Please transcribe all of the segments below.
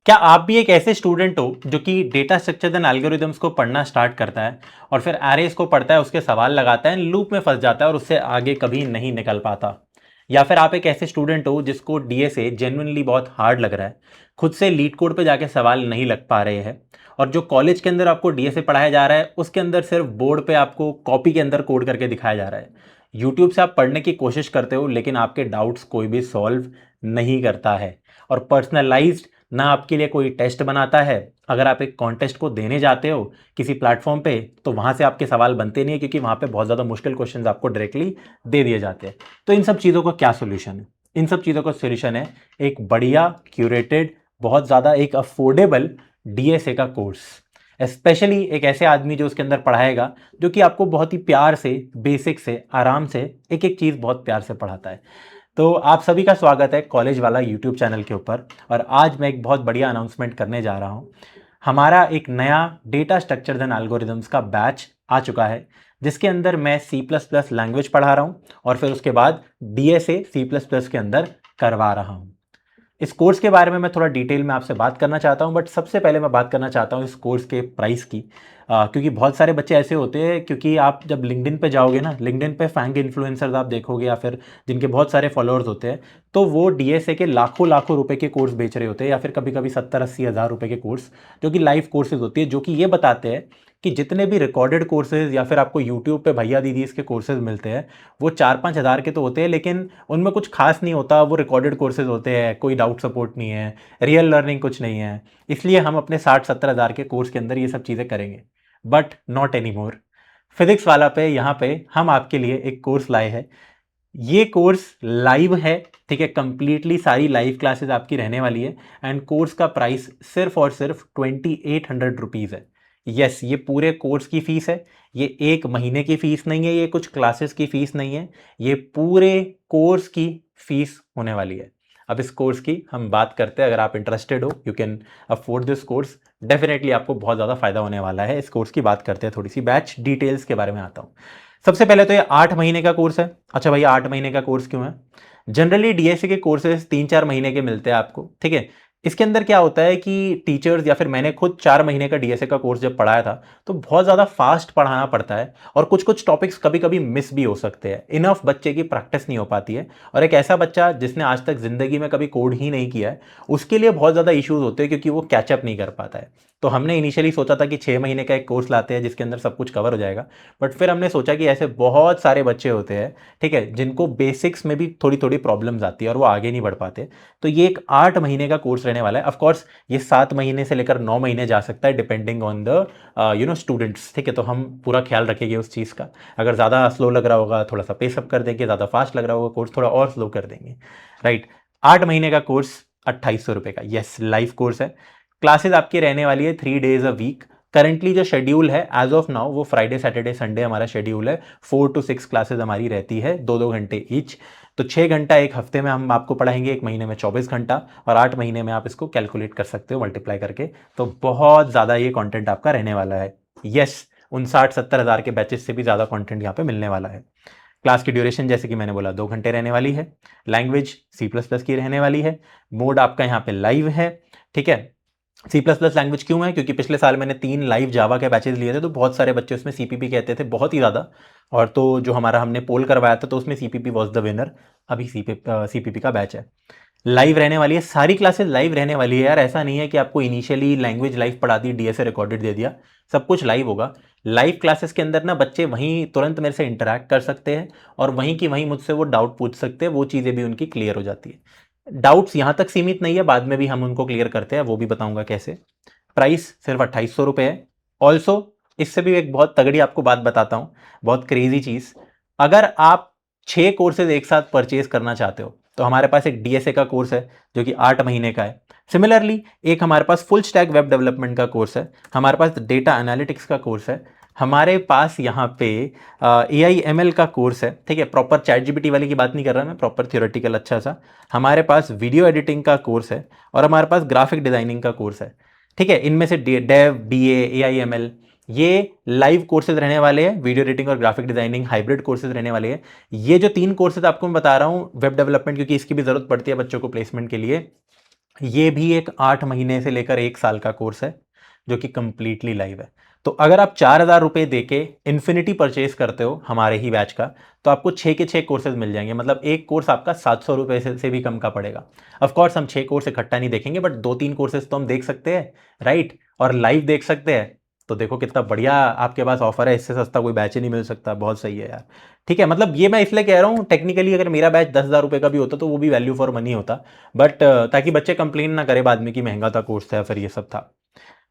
क्या आप भी एक ऐसे स्टूडेंट हो जो कि डेटा स्ट्रक्चर एंड एल्गोरिदम्स को पढ़ना स्टार्ट करता है और फिर एरेस को पढ़ता है, उसके सवाल लगाता है, लूप में फंस जाता है और उससे आगे कभी नहीं निकल पाता? या फिर आप एक ऐसे स्टूडेंट हो जिसको डीएसए जेन्युइनली बहुत हार्ड लग रहा है, खुद से लीड कोड पे जाके सवाल नहीं लग पा रहे हैं, और जो कॉलेज के अंदर आपको डीएसए पढ़ाया जा रहा है उसके अंदर सिर्फ बोर्ड पे आपको कॉपी के अंदर कोड करके दिखाया जा रहा है। यूट्यूब से आप पढ़ने की कोशिश करते हो लेकिन आपके डाउट्स कोई भी सॉल्व नहीं करता है, और पर्सनलाइज्ड ना आपके लिए कोई टेस्ट बनाता है। अगर आप एक कॉन्टेस्ट को देने जाते हो किसी प्लेटफॉर्म पे तो वहां से आपके सवाल बनते नहीं है, क्योंकि वहां पे बहुत ज़्यादा मुश्किल क्वेश्चंस आपको डायरेक्टली दे दिए जाते हैं। तो इन सब चीज़ों का क्या सोल्यूशन है? इन सब चीज़ों का सोल्यूशन है एक बढ़िया क्यूरेटेड, बहुत ज़्यादा एक अफोर्डेबल डीएसए का कोर्स। स्पेशली एक ऐसे आदमी जो उसके अंदर पढ़ाएगा, जो कि आपको बहुत ही प्यार से, बेसिक से, आराम से एक एक चीज़ बहुत प्यार से पढ़ाता है। तो आप सभी का स्वागत है कॉलेज वाला यूट्यूब चैनल के ऊपर। और आज मैं एक बहुत बढ़िया अनाउंसमेंट करने जा रहा हूँ। हमारा एक नया डेटा स्ट्रक्चर्स एंड एल्गोरिदम्स का बैच आ चुका है, जिसके अंदर मैं सी प्लस प्लस लैंग्वेज पढ़ा रहा हूँ और फिर उसके बाद डीएसए सी प्लस प्लस के अंदर करवा रहा हूँ। इस कोर्स के बारे में मैं थोड़ा डिटेल में आपसे बात करना चाहता हूं, बट सबसे पहले मैं बात करना चाहता हूं इस कोर्स के प्राइस की। क्योंकि बहुत सारे बच्चे ऐसे होते हैं, क्योंकि आप जब लिंक्डइन पे जाओगे ना, लिंक्डइन पे फैंग इन्फ्लुएंसर्स आप देखोगे या फिर जिनके बहुत सारे फॉलोअर्स होते हैं, तो वो डीएसए के लाखों लाखों रुपए के कोर्स बेच रहे होते हैं, या फिर कभी कभी 70-80 हज़ार रुपए के कोर्स, जो कि लाइव कोर्सेज होती है, जो कि ये बताते हैं कि जितने भी रिकॉर्डेड कोर्सेज या फिर आपको यूट्यूब पे भैया दीदी इसके कोर्सेज मिलते हैं, वो 4-5 हज़ार के तो होते हैं, लेकिन उनमें कुछ खास नहीं होता। वो रिकॉर्डेड कोर्सेज होते हैं, कोई डाउट सपोर्ट नहीं है, रियल लर्निंग कुछ नहीं है। इसलिए हम अपने 60-70 हज़ार के कोर्स के अंदर ये सब चीज़ें करेंगे, but not any more. Physics वाला पे यहाँ पे हम आपके लिए एक कोर्स लाए हैं। ये कोर्स लाइव है, ठीक है, कंप्लीटली सारी लाइव क्लासेस आपकी रहने वाली है। एंड कोर्स का प्राइस सिर्फ और सिर्फ 2800 रुपीज़ है। यस, ये पूरे कोर्स की फीस है। ये एक महीने की फीस नहीं है, ये कुछ क्लासेस की फीस नहीं है, ये पूरे कोर्स की फीस होने वाली है। अब इस कोर्स की हम बात करते हैं। अगर आप इंटरेस्टेड हो, you can afford this course, definitely आपको बहुत ज़्यादा फायदा होने वाला है। इस कोर्स की बात करते हैं, थोड़ी सी बैच डिटेल्स के बारे में आता हूँ। सबसे पहले तो ये 8 महीने का कोर्स है। अच्छा भैया, 8 महीने का कोर्स क्यों है? जनरली डीएससी के कोर्सेज 3-4 महीने के मिलते हैं आपको, ठीक है। इसके अंदर क्या होता है कि टीचर्स, या फिर मैंने खुद 4 महीने का डीएसए का कोर्स जब पढ़ाया था, तो बहुत ज़्यादा फास्ट पढ़ाना पड़ता है, और कुछ कुछ टॉपिक्स कभी कभी मिस भी हो सकते हैं। इनफ बच्चे की प्रैक्टिस नहीं हो पाती है, और एक ऐसा बच्चा जिसने आज तक ज़िंदगी में कभी कोड ही नहीं किया है, उसके लिए बहुत ज़्यादा इश्यूज होते हैं, क्योंकि वो कैचअप नहीं कर पाता है। तो हमने इनिशियली सोचा था कि 6 महीने का एक कोर्स लाते हैं जिसके अंदर सब कुछ कवर हो जाएगा, बट फिर हमने सोचा कि ऐसे बहुत सारे बच्चे होते हैं, ठीक है, जिनको बेसिक्स में भी थोड़ी थोड़ी प्रॉब्लम्स आती है और वो आगे नहीं बढ़ पाते। तो ये एक 8 महीने का कोर्स रहने वाला है। ऑफकोर्स ये 7 महीने से लेकर 9 महीने जा सकता है, डिपेंडिंग ऑन द स्टूडेंट्स, ठीक है। तो हम पूरा ख्याल रखेंगे उस चीज़ का। अगर ज़्यादा स्लो लग रहा होगा थोड़ा सा पेसअप कर देंगे, ज़्यादा फास्ट लग रहा होगा कोर्स थोड़ा और स्लो कर देंगे, राइट। 8 महीने का कोर्स 2800 रुपये का, यस, लाइव कोर्स है। क्लासेज आपकी रहने वाली है 3 डेज अ वीक। करंटली जो शेड्यूल है एज ऑफ नाउ, वो फ्राइडे सैटरडे संडे हमारा शेड्यूल है। 4 to 6 क्लासेज हमारी रहती है, 2-2 घंटे ईच। तो 6 घंटा एक हफ्ते में हम आपको पढ़ाएंगे, एक महीने में 24 घंटा, और 8 महीने में आप इसको कैलकुलेट कर सकते हो मल्टीप्लाई करके। तो बहुत ज़्यादा ये कंटेंट आपका रहने वाला है। यस, 59-70 हज़ार के बैचेस से भी ज़्यादा कंटेंट यहाँ पे मिलने वाला है। क्लास की ड्यूरेशन जैसे कि मैंने बोला 2 घंटे रहने वाली है। लैंग्वेज सी प्लस प्लस की रहने वाली है। मोड आपका यहाँ पे लाइव है, ठीक है। सी प्लस प्लस लैंग्वेज क्यों है? क्योंकि पिछले साल मैंने 3 लाइव जावा के बैचेज लिए थे, तो बहुत सारे बच्चे उसमें सीपीपी कहते थे, बहुत ही ज़्यादा। और तो जो हमारा हमने पोल करवाया था तो उसमें सीपीपी वॉज द विनर। अभी सीपीपी का बैच है, लाइव रहने वाली है। सारी क्लासेस लाइव रहने वाली है यार, ऐसा नहीं है कि आपको इनिशियली लैंग्वेज लाइव पढ़ा दी, डीएसए रिकॉर्डेड दे दिया। सब कुछ लाइव होगा। लाइव क्लासेस के अंदर ना बच्चे वहीं तुरंत मेरे से इंटरैक्ट कर सकते हैं, और वहीं की वहीं मुझसे वो डाउट पूछ सकते हैं, वो चीज़ें भी उनकी क्लियर हो जाती है। डाउट्स यहाँ तक सीमित नहीं है, बाद में भी हम उनको क्लियर करते हैं, वो भी बताऊंगा कैसे। प्राइस सिर्फ 2800 रुपये है। ऑल्सो इससे भी एक बहुत तगड़ी आपको बात बताता हूँ, बहुत क्रेजी चीज़। अगर आप 6 कोर्सेज एक साथ परचेज करना चाहते हो, तो हमारे पास एक डीएसए का कोर्स है जो कि 8 महीने का है। सिमिलरली एक हमारे पास फुल स्टैक वेब डेवलपमेंट का कोर्स है, हमारे पास डेटा एनालिटिक्स का कोर्स है, हमारे पास यहाँ पे AI/ML का कोर्स है, ठीक है। प्रॉपर चैट जीपीटी वाली की बात नहीं कर रहा मैं, प्रॉपर थियोरेटिकल अच्छा सा। हमारे पास वीडियो एडिटिंग का कोर्स है, और हमारे पास ग्राफिक डिजाइनिंग का कोर्स है, ठीक है। इनमें से डेव, बीए, AI/ML, ये लाइव कोर्सेज रहने वाले हैं। वीडियो एडिटिंग और ग्राफिक डिजाइनिंग हाइब्रिड कोर्सेज रहने वाले हैं। ये जो 3 कोर्सेज आपको मैं बता रहा हूँ, वेब डेवलपमेंट, क्योंकि इसकी भी जरूरत पड़ती है बच्चों को प्लेसमेंट के लिए, ये भी एक 8 महीने से लेकर 1 साल का कोर्स है जो कि कंप्लीटली लाइव है। तो अगर आप 4,000 रुपये दे के इन्फिनिटी परचेज करते हो हमारे ही बैच का, तो आपको 6 के 6 कोर्सेज मिल जाएंगे। मतलब एक कोर्स आपका 700 रुपये से भी कम का पड़ेगा। ऑफ कोर्स हम 6 कोर्स इकट्ठा नहीं देखेंगे, बट 2-3 कोर्सेज तो हम देख सकते हैं, राइट, और लाइव देख सकते हैं। तो देखो कितना बढ़िया आपके पास ऑफर है, इससे सस्ता कोई बैच ही नहीं मिल सकता। बहुत सही है यार। ठीक है, मतलब ये मैं इसलिए कह रहा हूँ, टेक्निकली अगर मेरा बैच 10,000 रुपये का भी होता तो वो भी वैल्यू फॉर मनी होता, बट ताकि बच्चे कंप्लेन ना करे बाद में कि महंगा था कोर्स था, फिर ये सब था।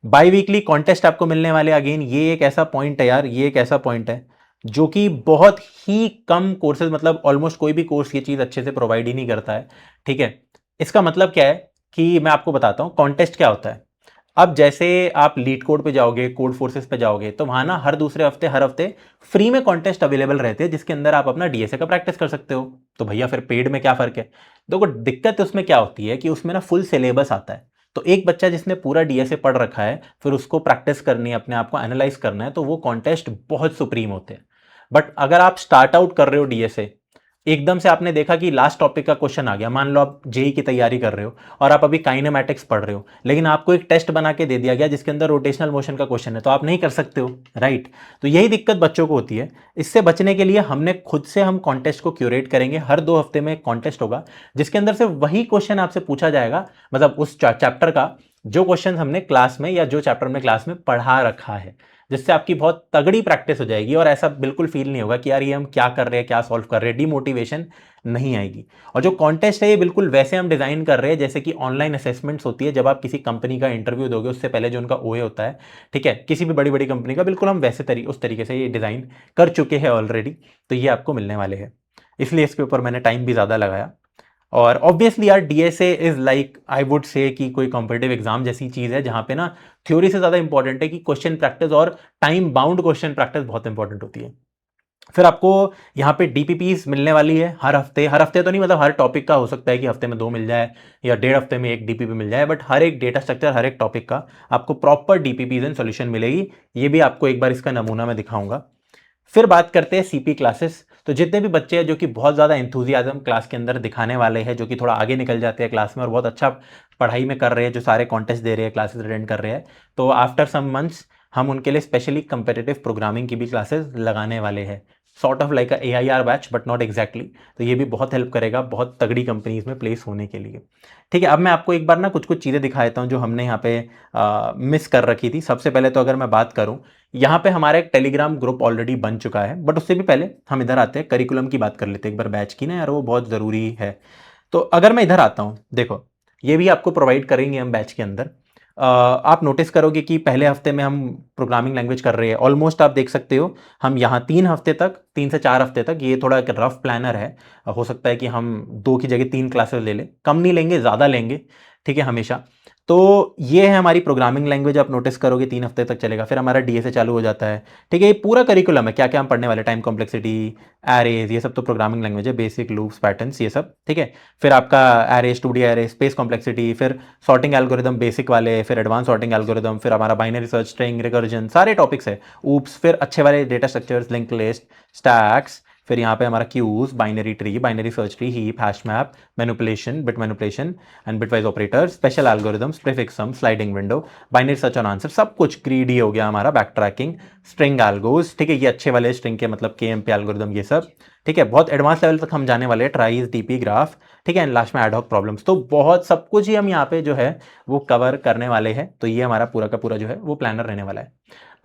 बाई वीकली कॉन्टेस्ट आपको मिलने वाले। अगेन ये एक ऐसा पॉइंट है यार, ये एक ऐसा पॉइंट है जो कि बहुत ही कम कोर्सेज, मतलब ऑलमोस्ट कोई भी कोर्स ये चीज़ अच्छे से प्रोवाइड ही नहीं करता है। ठीक है, इसका मतलब क्या है कि मैं आपको बताता हूँ कॉन्टेस्ट क्या होता है। अब जैसे आप लीड कोड पे जाओगे, कोड फोर्सेस पे जाओगे, तो वहां ना हर दूसरे हफ्ते हर हफ्ते फ्री में कॉन्टेस्ट अवेलेबल रहते हैं जिसके अंदर आप अपना डीएसए का प्रैक्टिस कर सकते हो। तो भैया फिर पेड में क्या फर्क है? देखो दिक्कत उसमें क्या होती है कि उसमें ना फुल सिलेबस आता है। तो एक बच्चा जिसने पूरा डीएसए पढ़ रखा है, फिर उसको प्रैक्टिस करनी है, अपने आप को एनालाइज करना है, तो वो कॉन्टेस्ट बहुत सुप्रीम होते हैं। बट अगर आप स्टार्ट आउट कर रहे हो डीएसए, एकदम से आपने देखा कि लास्ट टॉपिक का क्वेश्चन आ गया, मान लो आप जेई की तैयारी कर रहे हो और आप अभी काइनेमैटिक्स पढ़ रहे हो, लेकिन आपको एक टेस्ट बना के दे दिया गया जिसके अंदर रोटेशनल मोशन का क्वेश्चन है, तो आप नहीं कर सकते हो, राइट। तो यही दिक्कत बच्चों को होती है। इससे बचने के लिए हमने खुद से हम कॉन्टेस्ट को क्यूरेट करेंगे। हर 2 हफ्ते में एक कॉन्टेस्ट होगा जिसके अंदर से वही क्वेश्चन आपसे पूछा जाएगा, मतलब उस चैप्टर का जो क्वेश्चन हमने क्लास में या जो चैप्टर में क्लास में पढ़ा रखा है, जिससे आपकी बहुत तगड़ी प्रैक्टिस हो जाएगी और ऐसा बिल्कुल फील नहीं होगा कि यार ये हम क्या कर रहे हैं, क्या सॉल्व कर रहे हैं, डीमोटिवेशन नहीं आएगी। और जो कॉन्टेस्ट है ये बिल्कुल वैसे हम डिजाइन कर रहे हैं जैसे कि ऑनलाइन असेसमेंट्स होती है, जब आप किसी कंपनी का इंटरव्यू दोगे उससे पहले जो उनका ओए होता है, ठीक है, किसी भी बड़ी बड़ी कंपनी का, बिल्कुल हम वैसे उस तरीके से ये डिजाइन कर चुके हैं ऑलरेडी। तो ये आपको मिलने वाले हैं, इसलिए इसके ऊपर मैंने टाइम भी ज्यादा लगाया। और ऑब्वियसली यार DSA is like, I would say कि कोई कॉम्पिटेटिव एग्जाम जैसी चीज है जहां पे ना थ्योरी से ज्यादा इंपॉर्टेंट है कि क्वेश्चन प्रैक्टिस, और टाइम बाउंड क्वेश्चन प्रैक्टिस बहुत इंपॉर्टेंट होती है। फिर आपको यहाँ पे डीपीपीस मिलने वाली है हर हफ्ते। हर हफ्ते तो नहीं, मतलब हर टॉपिक का हो सकता है कि हफ्ते में 2 मिल जाए या 1.5 हफ्ते में एक डीपीपी मिल जाए, बट हर एक डेटा स्ट्रक्चर, हर एक टॉपिक का आपको प्रॉपर डीपीपीज एंड सॉल्यूशन मिलेगी। ये भी आपको एक बार इसका नमूना मैं दिखाऊंगा। फिर बात करते हैं सीपी क्लासेस। तो जितने भी बच्चे हैं जो कि बहुत ज़्यादा एंथुजियाज्म क्लास के अंदर दिखाने वाले हैं, जो कि थोड़ा आगे निकल जाते हैं क्लास में और बहुत अच्छा पढ़ाई में कर रहे हैं, जो सारे कॉन्टेस्ट दे रहे हैं, क्लासेस अटेंड कर रहे हैं, तो आफ्टर सम मंथ्स हम उनके लिए स्पेशली कंपेटिटिव प्रोग्रामिंग की भी क्लासेस लगाने वाले हैं। Sort of like a I R batch, but not exactly. तो ये भी बहुत हेल्प करेगा बहुत तगड़ी कंपनीज में प्लेस होने के लिए। ठीक है, अब मैं आपको एक बार ना कुछ कुछ चीज़ें दिखा देता हूँ जो हमने यहाँ पे मिस कर रखी थी। सबसे पहले तो अगर मैं बात करूँ, यहाँ पे हमारा एक टेलीग्राम ग्रुप ऑलरेडी बन चुका है, बट उससे भी पहले हम इधर आते हैं, करिकुलम की बात कर लेते हैं एक बार बैच की ना यार, वो बहुत ज़रूरी है। तो अगर मैं इधर आता हूँ, देखो ये भी आपको प्रोवाइड करेंगे हम बैच के अंदर। आप नोटिस करोगे कि पहले हफ्ते में हम प्रोग्रामिंग लैंग्वेज कर रहे हैं ऑलमोस्ट, आप देख सकते हो हम यहाँ 3 हफ्ते तक, 3 से 4 हफ्ते तक, ये थोड़ा एक रफ प्लानर है। हो सकता है कि हम 2 की जगह 3 क्लासेस ले लें, कम नहीं लेंगे, ज़्यादा लेंगे, ठीक है, हमेशा। तो ये है हमारी प्रोग्रामिंग लैंग्वेज, आप नोटिस करोगे 3 हफ्ते तक चलेगा, फिर हमारा डीएसए चालू हो जाता है। ठीक है, ये पूरा करिकुलम है, क्या क्या हम पढ़ने वाले, टाइम कॉम्प्लेक्सिटी, एरेज, ये सब तो प्रोग्रामिंग लैंग्वेज है, बेसिक लूप्स, पैटर्न्स, ये सब, ठीक है। फिर आपका arrays, 2D array, space complexity, फिर सॉर्टिंग एल्गोरिदम बेसिक वाले, फिर एडवांस सॉर्टिंग एल्गोरिदम, फिर हमारा बाइनरी सर्च, स्ट्रिंग, रिकर्जन, सारे टॉपिक्स है, ऊप्स, फिर अच्छे वाले data structures, link list, stacks, फिर यहाँ पे हमारा queues, binary tree, binary search tree, heap, hash map, manipulation, bit manipulation and bitwise operator, special algorithms, prefix some, sliding window, binary search और आंसर, सब कुछ। ग्रीडी हो गया हमारा, बैक ट्रैकिंग, स्ट्रिंग एल्गोस, ठीक है, ये अच्छे वाले स्ट्रिंग के मतलब केएमपी एल्गोरिदम, ये सब, ठीक है। बहुत एडवांस लेवल तक हम जाने वाले हैं, ट्राइज, डीपी, ग्राफ, ठीक है, एंड लास्ट में एडहॉक प्रॉब्लम्स। तो बहुत सब कुछ ही हम यहाँ पे जो है वो कवर करने वाले हैं। तो ये हमारा पूरा का पूरा जो है वो प्लानर रहने वाला है।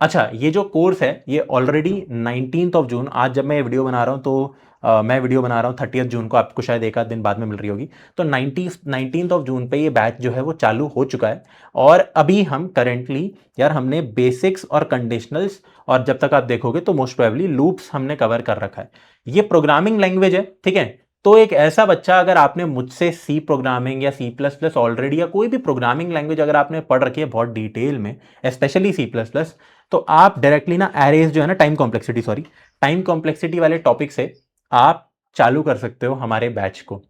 अच्छा, ये जो कोर्स है ये ऑलरेडी 19 जून, आज जब मैं ये वीडियो बना रहा हूँ तो मैं वीडियो बना रहा हूँ 30 जून को, आपको शायद एक आध दिन बाद में मिल रही होगी। तो 19 जून पे ये बैच जो है वो चालू हो चुका है। और अभी हम करेंटली यार हमने बेसिक्स और कंडीशनल्स, और जब तक आप देखोगे तो मोस्ट प्रोबेबली लूप्स हमने कवर कर रखा है। ये प्रोग्रामिंग लैंग्वेज है, ठीक है। तो एक ऐसा बच्चा, अगर आपने मुझसे सी प्रोग्रामिंग या सी प्लस प्लस ऑलरेडी, या कोई भी प्रोग्रामिंग लैंग्वेज अगर आपने पढ़ रखी है बहुत डिटेल में, स्पेशली सी प्लस प्लस, तो आप डायरेक्टली ना एरेज जो है ना, टाइम कॉम्प्लेक्सिटी वाले टॉपिक से आप चालू कर सकते हो हमारे बैच को।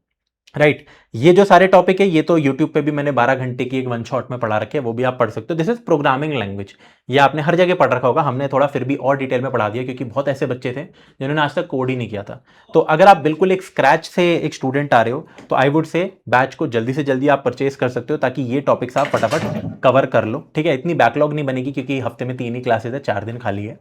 राइट ये जो सारे टॉपिक है ये तो यूट्यूब पे भी मैंने 12 घंटे की एक वन शॉट में पढ़ा रखे हैं, वो भी आप पढ़ सकते हो। दिस इज प्रोग्रामिंग लैंग्वेज, ये आपने हर जगह पढ़ रखा होगा, हमने थोड़ा फिर भी और डिटेल में पढ़ा दिया क्योंकि बहुत ऐसे बच्चे थे जिन्होंने आज तक कोड ही नहीं किया था। तो अगर आप बिल्कुल एक स्क्रैच से एक स्टूडेंट आ रहे हो तो आई वुड से बैच को जल्दी से जल्दी आप परचेज कर सकते हो ताकि ये टॉपिक्स आप फटाफट कवर कर लो, ठीक है। इतनी बैकलॉग नहीं बनेगी क्योंकि हफ्ते में 3 ही क्लासेज है, 4 दिन खाली है।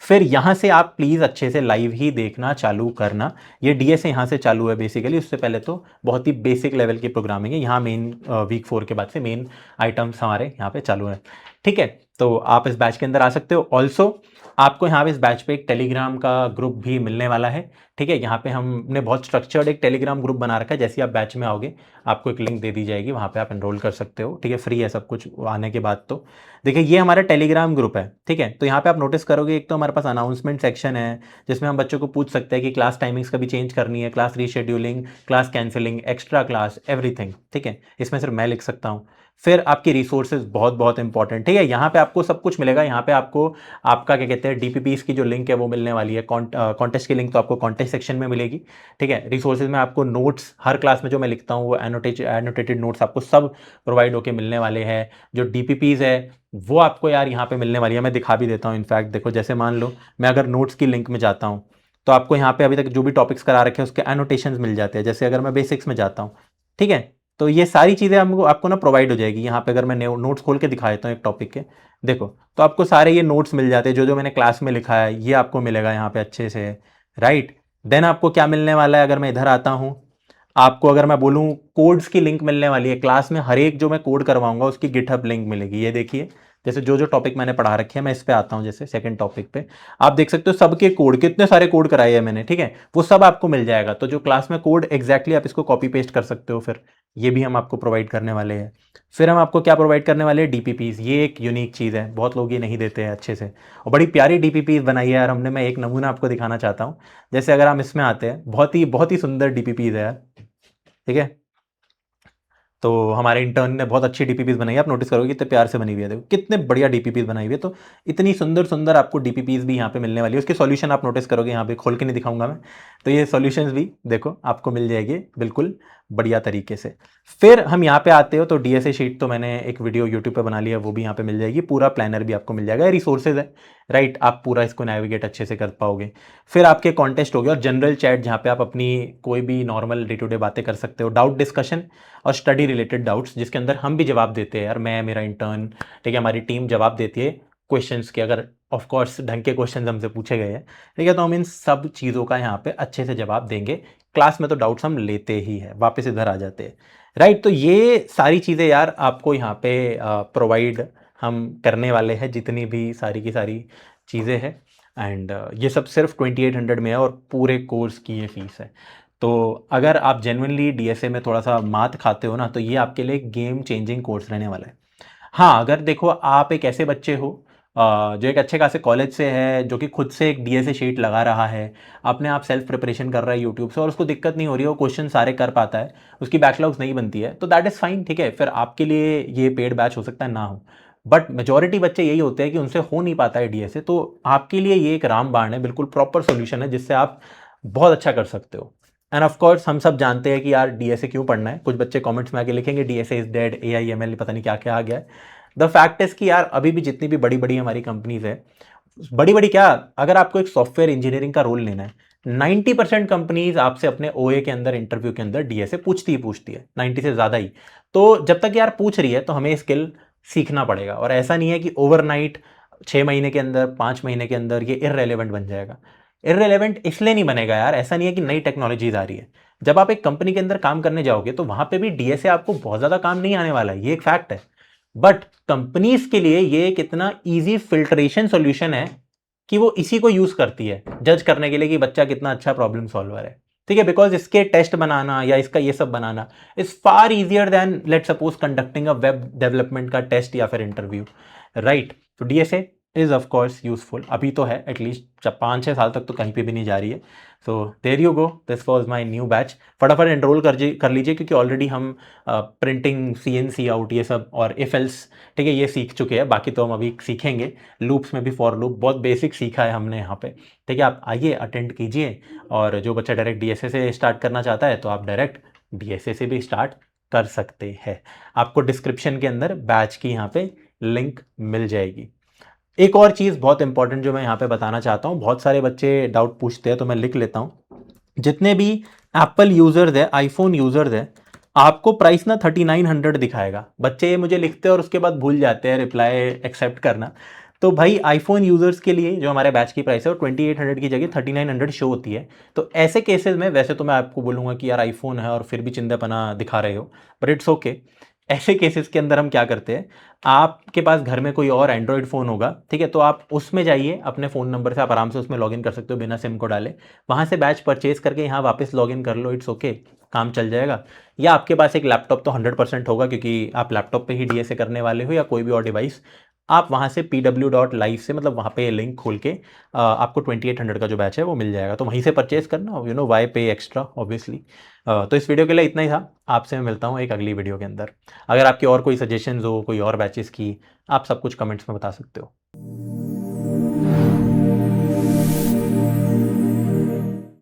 फिर यहां से आप प्लीज अच्छे से लाइव ही देखना चालू करना। ये डीएसए यहां से चालू है बेसिकली, उससे पहले तो बहुत ही बेसिक लेवल की प्रोग्रामिंग है। यहाँ मेन वीक 4 के बाद से मेन आइटम्स हमारे यहाँ पे चालू है, ठीक है। तो आप इस बैच के अंदर आ सकते हो। ऑल्सो आपको यहाँ पे इस बैच पे एक टेलीग्राम का ग्रुप भी मिलने वाला है, ठीक है। यहाँ पे हमने बहुत स्ट्रक्चर्ड एक टेलीग्राम ग्रुप बना रखा है, जैसे आप बैच में आओगे आपको एक लिंक दे दी जाएगी, वहाँ पे आप एनरोल कर सकते हो, ठीक है। फ्री है सब कुछ आने के बाद। तो देखिए ये हमारा टेलीग्राम ग्रुप है, ठीक है। तो यहाँ पे आप नोटिस करोगे एक तो हमारे पास अनाउंसमेंट सेक्शन है जिसमें हम बच्चों को पूछ सकते हैं कि क्लास टाइमिंग्स कभी चेंज करनी है, class rescheduling, class cancelling, extra class, everything, ठीक है। इसमें सिर्फ मैं लिख सकता हूँ। फिर आपकी रिसोर्सेज बहुत बहुत इंपॉर्टेंट, ठीक है। यहाँ पे आपको सब कुछ मिलेगा। यहाँ पे आपको आपका क्या कहते हैं डीपीपीस की जो लिंक है वो मिलने वाली है। कॉन्टेस्ट की लिंक तो आपको कॉन्टेस्ट सेक्शन में मिलेगी, ठीक है। रिसोर्सेज में आपको नोट्स हर क्लास में जो मैं लिखता हूँ वो एनोटेटेड नोट्स आपको सब प्रोवाइड होकर मिलने वाले हैं। जो डीपीपीज है वो आपको यार यहाँ पे मिलने वाली है, मैं दिखा भी देता हूँ। इनफैक्ट देखो, जैसे मान लो मैं अगर नोट्स की लिंक में जाता हूँ तो आपको यहाँ पे अभी तक जो भी टॉपिक्स करा रखे हैं उसके एनोटेशंस मिल जाते हैं। जैसे अगर मैं बेसिक्स में जाता हूँ, ठीक है, तो ये सारी चीज़ें आपको ना प्रोवाइड हो जाएगी। यहाँ पे अगर मैं नोट्स खोल के दिखा देता हूँ एक टॉपिक के, देखो, तो आपको सारे ये नोट्स मिल जाते हैं, जो जो मैंने क्लास में लिखा है ये आपको मिलेगा यहाँ पे अच्छे से, राइट। देन आपको क्या मिलने वाला है, अगर मैं इधर आता हूँ, आपको अगर मैं बोलूँ कोड्स की लिंक मिलने वाली है। क्लास में हर एक जो मैं कोड करवाऊंगा उसकी गिटहब लिंक मिलेगी। ये देखिए, जैसे जो जो टॉपिक मैंने पढ़ा रखे हैं मैं इस पे आता हूँ, जैसे सेकंड टॉपिक पे आप देख सकते हो सबके कोड, कितने सारे कोड कराए हैं मैंने, ठीक है, वो सब आपको मिल जाएगा। तो जो क्लास में कोड एग्जैक्टली आप इसको कॉपी पेस्ट कर सकते हो, फिर ये भी हम आपको प्रोवाइड करने वाले हैं। फिर हम आपको क्या प्रोवाइड करने वाले हैं, डीपीपीज। ये एक यूनिक चीज़ है, बहुत लोग ये नहीं देते हैं अच्छे से, और बड़ी प्यारी डीपीपीज बनाई है यार हमने। मैं एक नमूना आपको दिखाना चाहता हूँ। जैसे अगर हम इसमें आते हैं, बहुत ही सुंदर डीपीपीज है यार, ठीक है। तो हमारे इंटर्न ने बहुत अच्छी डीपीपीज बनाई है, आप नोटिस करोगे कितने प्यार से बनी हुई है, देखो कितने बढ़िया डीपीपीज बनाई हुई है। तो इतनी सुंदर सुंदर आपको डीपीपीज भी यहाँ पे मिलने वाली है। उसके सॉल्यूशन आप नोटिस करोगे, यहाँ पे खोल के नहीं दिखाऊंगा मैं, तो ये सॉल्यूशंस भी देखो आपको मिल जाएगी बिल्कुल बढ़िया तरीके से। फिर हम यहाँ पे आते हो तो डीएसए शीट तो मैंने एक वीडियो यूट्यूब पे बना लिया, वो भी यहाँ पे मिल जाएगी। पूरा प्लानर भी आपको मिल जाएगा, रिसोर्सेज है, राइट। आप पूरा इसको नेविगेट अच्छे से कर पाओगे। फिर आपके कॉन्टेस्ट हो गया और जनरल चैट, जहाँ पे आप अपनी कोई भी नॉर्मल डे टू डे बातें कर सकते हो, डाउट डिस्कशन और स्टडी रिलेटेड डाउट्स, जिसके अंदर हम भी जवाब देते हैं यार, मैं, मेरा इंटर्न, ठीक है, हमारी टीम जवाब देती है क्वेश्चंस के, अगर ऑफ कोर्स ढंग के क्वेश्चंस हमसे पूछे गए हैं, ठीक है। तो हम इन सब चीज़ों का यहाँ पे अच्छे से जवाब देंगे। क्लास में तो डाउट्स हम लेते ही हैं, वापस इधर आ जाते हैं, राइट। तो ये सारी चीज़ें यार आपको यहाँ पे प्रोवाइड हम करने वाले हैं, जितनी भी सारी की सारी चीज़ें हैं। एंड ये सब सिर्फ 2800 में है और पूरे कोर्स की ये फीस है। तो अगर आप जेन्युइनली डीएसए में थोड़ा सा मात खाते हो ना, तो ये आपके लिए गेम चेंजिंग कोर्स रहने वाला है। हाँ, अगर देखो आप एक ऐसे बच्चे हो जो एक अच्छे खासे कॉलेज से है, जो कि खुद से एक डीएसए शीट लगा रहा है, अपने आप सेल्फ प्रिपरेशन कर रहा है यूट्यूब से और उसको दिक्कत नहीं हो रही है, वो क्वेश्चन सारे कर पाता है, उसकी बैकलॉग्स नहीं बनती है, तो दैट इज़ फाइन, ठीक है। फिर आपके लिए ये पेड बैच हो सकता है, ना हो। बट मेजोरिटी बच्चे यही होते हैं कि उनसे हो नहीं पाता है डीएसए, तो आपके लिए ये एक रामबाण है, बिल्कुल प्रॉपर सोल्यूशन है जिससे आप बहुत अच्छा कर सकते हो। एंड ऑफ कोर्स हम सब जानते हैं कि यार डीएसए क्यों पढ़ना है। कुछ बच्चे कमेंट्स में आके लिखेंगे डीएसए इज डेड, एआईएमएल पता नहीं क्या क्या आ गया है। द फैक्ट इज कि यार अभी भी जितनी भी बड़ी बड़ी हमारी कंपनीज है, बड़ी बड़ी क्या, अगर आपको एक सॉफ्टवेयर इंजीनियरिंग का रोल लेना है, 90% कंपनीज आपसे अपने ओए के अंदर इंटरव्यू के अंदर डीएसए पूछती है, 90 से ज़्यादा ही। तो जब तक यार पूछ रही है तो हमें स्किल सीखना पड़ेगा, और ऐसा नहीं है कि ओवरनाइट 6 महीने के अंदर, 5 महीने के अंदर ये इररेलेवेंट बन जाएगा। इररेलेवेंट इसलिए नहीं बनेगा यार, ऐसा नहीं है कि नई टेक्नोलॉजीज आ रही है। जब आप एक कंपनी के अंदर काम करने जाओगे तो वहां पे भी डीएसए आपको बहुत ज़्यादा काम नहीं आने वाला है, ये एक फैक्ट है। बट कंपनीज के लिए ये एक इतना ईजी फिल्ट्रेशन सॉल्यूशन है कि वो इसी को यूज करती है जज करने के लिए कि बच्चा कितना अच्छा प्रॉब्लम सॉल्वर है, ठीक है। बिकॉज इसके टेस्ट बनाना या इसका ये सब बनाना is far easier than let suppose conducting a web development का टेस्ट या फिर इंटरव्यू, राइट। तो DSA is of course useful, अभी तो है, एटलीस्ट 5-6 साल तक तो कहीं पे भी नहीं जा रही है। So there you go, this was my new batch. फटाफट एनरोल कर लीजिए क्योंकि ऑलरेडी हम प्रिंटिंग, सीएनसी आउट, ये सब और इफ एल्स, ठीक है, ये सीख चुके हैं। बाकी तो हम अभी सीखेंगे, लूप्स में भी फॉर लूप बहुत बेसिक सीखा है हमने यहाँ पे, ठीक है। आप आइए, अटेंड कीजिए, और जो बच्चा डायरेक्ट डीएसए से स्टार्ट करना चाहता है तो आप डायरेक्ट DSA से भी स्टार्ट कर सकते हैं। आपको डिस्क्रिप्शन के अंदर बैच की यहाँ पे लिंक मिल जाएगी। एक और चीज़ बहुत इंपॉर्टेंट जो मैं यहाँ पे बताना चाहता हूँ, बहुत सारे बच्चे डाउट पूछते हैं तो मैं लिख लेता हूँ। जितने भी एप्पल यूजर्स है, आईफोन यूजर्स है, आपको प्राइस ना 3900 दिखाएगा। बच्चे ये मुझे लिखते हैं और उसके बाद भूल जाते हैं रिप्लाई एक्सेप्ट करना। तो भाई आईफोन यूजर्स के लिए जो हमारे बैच की प्राइस है वो 2800 की जगह 3900 शो होती है। तो ऐसे केसेस में वैसे तो मैं आपको बोलूंगा कि यार आईफोन है और फिर भी चिंतापना दिखा रहे हो, बट इट्स ओके। ऐसे केसेस के अंदर हम क्या करते हैं, आपके पास घर में कोई और एंड्रॉयड फ़ोन होगा, ठीक है, तो आप उसमें जाइए, अपने फ़ोन नंबर से आप आराम से उसमें लॉगिन कर सकते हो बिना सिम को डाले। वहाँ से बैच परचेज करके यहाँ वापस लॉगिन कर लो, इट्स ओके, काम चल जाएगा। या आपके पास एक लैपटॉप तो 100% होगा क्योंकि आप लैपटॉप पे ही डीएसए करने वाले हो, या कोई भी और डिवाइस, आप वहाँ से pw.live से, मतलब वहाँ पे लिंक खोल के आपको 2800 का जो बैच है वो मिल जाएगा। तो वहीं से परचेज करना, यू नो वाई पे एक्स्ट्रा ऑब्वियसली। तो इस वीडियो के लिए इतना ही था। आपसे मैं मिलता हूँ एक अगली वीडियो के अंदर। अगर आपकी और कोई सजेशंस हो कोई और बैचेस की, आप सब कुछ कमेंट्स में बता सकते हो।